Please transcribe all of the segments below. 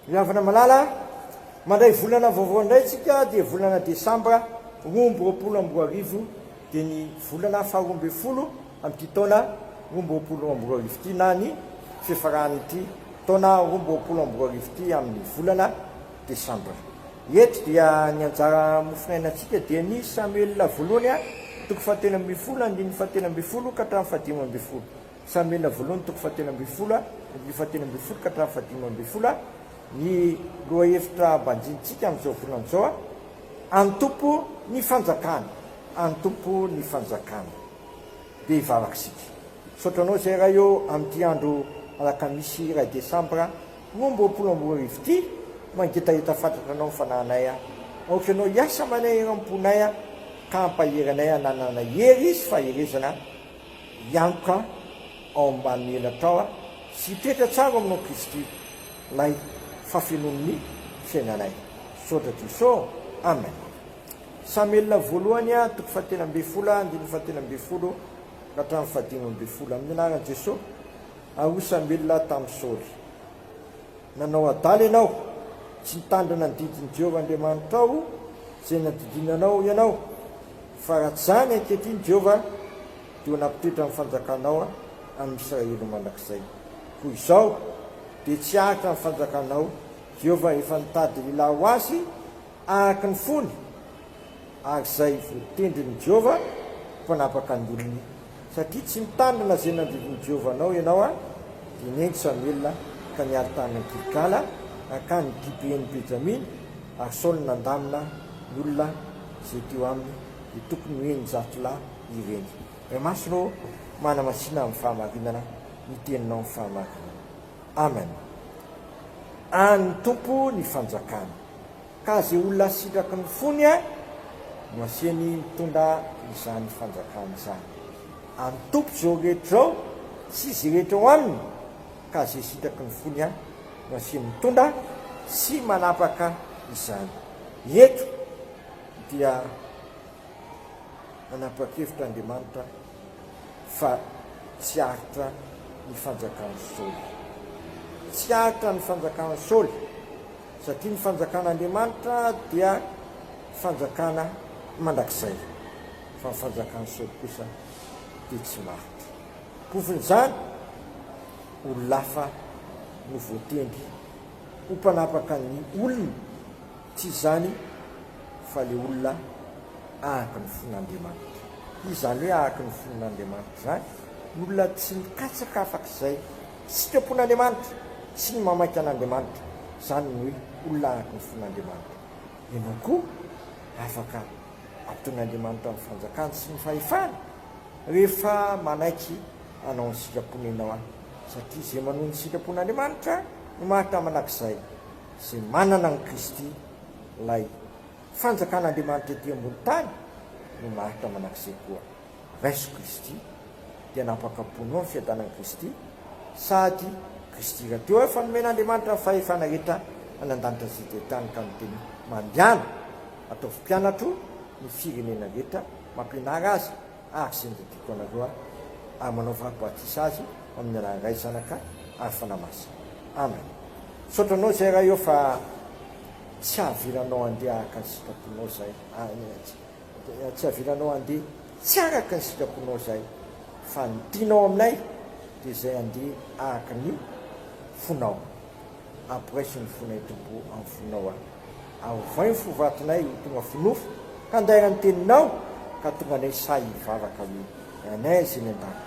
Ravana malala mandray volana vaovao indraytsika dia volana desambra rombo roapolo amby roa arivo dia ny volana faharoambe folo amin'ity taona rombo roapolo amby roa arivo ity na ny fifarahanyity taona rombo roapolo amby roa arivo ity amin'ny volana desambra. Eto dia ny anjara mofinainantsika dia ny Samuel voalohany toko fahatelo amby folo andiny fahatelo amby folo ka hatramin'ny fahadimy amby folo. Samuel voalohany toko fahatelo amby folo andiny fahatelo amby folo ka hatramin'ny fahadimy amby folo. Ny loha hevitra banjintsika amin'izao volana izao antompo ny fanjakana, antompo ny fanjakana dia hivavakasika. Sotranao izay raha eo amin'ity andro alakamisy iray desambra rombo roapolo amby roa arivo ity mangitahita fantatranao fananay ohatranao hiasa manay eram-ponay ka hampaheranay hananana hery sy faherezana hiantoka ao ambany elatrao sy toetra tsara aminao Kristy lay fafenon'ny fiainanay. Sotra Jesosy. Amen. Samuel voalohany toko fahatelo amby folo andiny fahatelo amby folo ka hatramin'ny fahadimy amby folo amin'ny anaran'i Jesosy. Ao Samuel tamin'ny Saoly. Nanao adaly ianao, tsy nitandrina ny didin'i Jehovah Andriamanitra ao izay nadidinanao ianao, fa raha tsy zany ankehitriny Jehovah dia nampitoetra amin'ny fanjakanao amin'ny Israely mandrakizay. Hoy izao dia tsy ahatra ny fanjakanao, Jehovah efa nitady lehilahy ho azy araka ny fony, ary izay voatendrin'i Jehovah mpanapaka ny olony, satria tsy mitandrina izay nandidin'i Jehovah anao ianao dia nengy Samuel ka niary tany Gilgala akany Gibeon'i Benjaminy, ary Saoly nandamina ny olona izay teo aminy dia tokony hoeny zatolahy ireny. Masonao manamasina amin'ny fahamarinana ny teninao amin'ny fahamarinana. Amen. Any tompo ny fanjakana ka izay olona sitraky ny fony no asiany mitondra izany fanjakana izany. Any tompo izao rehetra izao sy izy rehetra ho aminy ka izay sitraky ny fony no asiany mitondra sy manapaka izany. Eto dia manapa-kevitra Andriamanitra fa tsy aritra ny fanjakana Saoly. Tsy aritra ny fanjakana Saoly satria ny fanjakan'Andriamanitra dia fanjakana mandrakizay, fa ny fanjakana Saoly kosa dia tsy maritra. Kofin'izany olona hafa no voatendry ho mpanapaka ny olona, tsy izany fa le olona araka ny fon'Andriamanitra. Izany hoe araka ny fon'Andriamanitra zany ny olona tsy mikatsaka afak'izay sitrapon'Andriamanitra sy ny mamaika an'Andriamanitra, izany ny hoe olona araka ny fon'Andriamanitra. Ianao koa afaka ampiton'Andriamanitra amin'ny fanjakana sy ny fahefana rehefa manaiky anao ny sitrapony ianao satria izay manohy ny sitrapon'Andriamanitra no maritra manakizay izay manana ny Kristy lay fanjakan'Andriamanitra ety ambony tany no maritra manakizay koa. Raiso Kristy dia napakaponao ny fiadanan'i Kristy, sady Kristy raha teo efa nomen'Andriamanitra ny fahefana rehetra anandanitra izay dia tany ka miteny mandiana atao mpianatro ny firenena rehetra mampianara azy ary izay nodidiko anareo ary manao fahabatisa azy amin'ny anaran'ny Ray, Zanaka ary Fanahy. Amen. Sotranao izay raha eo fa tsy hahaviranao andeha araka ny sitraponao izay, tsy hahaviranao andeha tsy araka ny sitraponao izay, fa ny tianao aminay dia izay andeha araka ny fonao. Ampireso ny fonay tompo amin'ny fonao avay ny fovatinay ho tonga finofo ka andaira ny teninao ka tonga anay say hivavaka hoe anay izay ny an-danitra.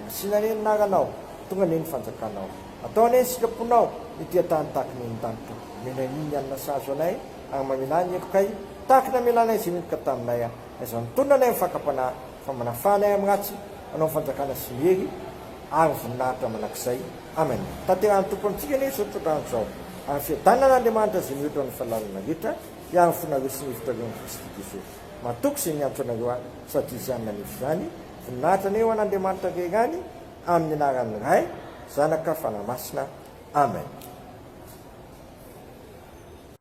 Masina ny anaranao, tonga ny fanjakanao, atao anay ny sitraponao ity tany tahaka ny an-danitra. Menay ny anina sazo anay ary mamena ny ekokay tahaka ny amelanay izay midika taminay izany mitondra anay amin'ny fakapanahy fa manafanay amin'ny ratsy anao fanjakana sy mihery ary voninahitra manakizay. Amen. Tanterahany tompo amintsika ny sotroran'izao ary fiadanan'Andriamanitra izay mihoatra amin'ny fahalalana rehetra hiary fonareo sy ny hevitrareo ny Kristy Jesosy. Matoky izay miantso anareo sady izany nanefy izany voninahitra ny eo an'Andriamanitra rerany amin'ny anaran'ny Ray, Zanaka, Fanahy. Amen.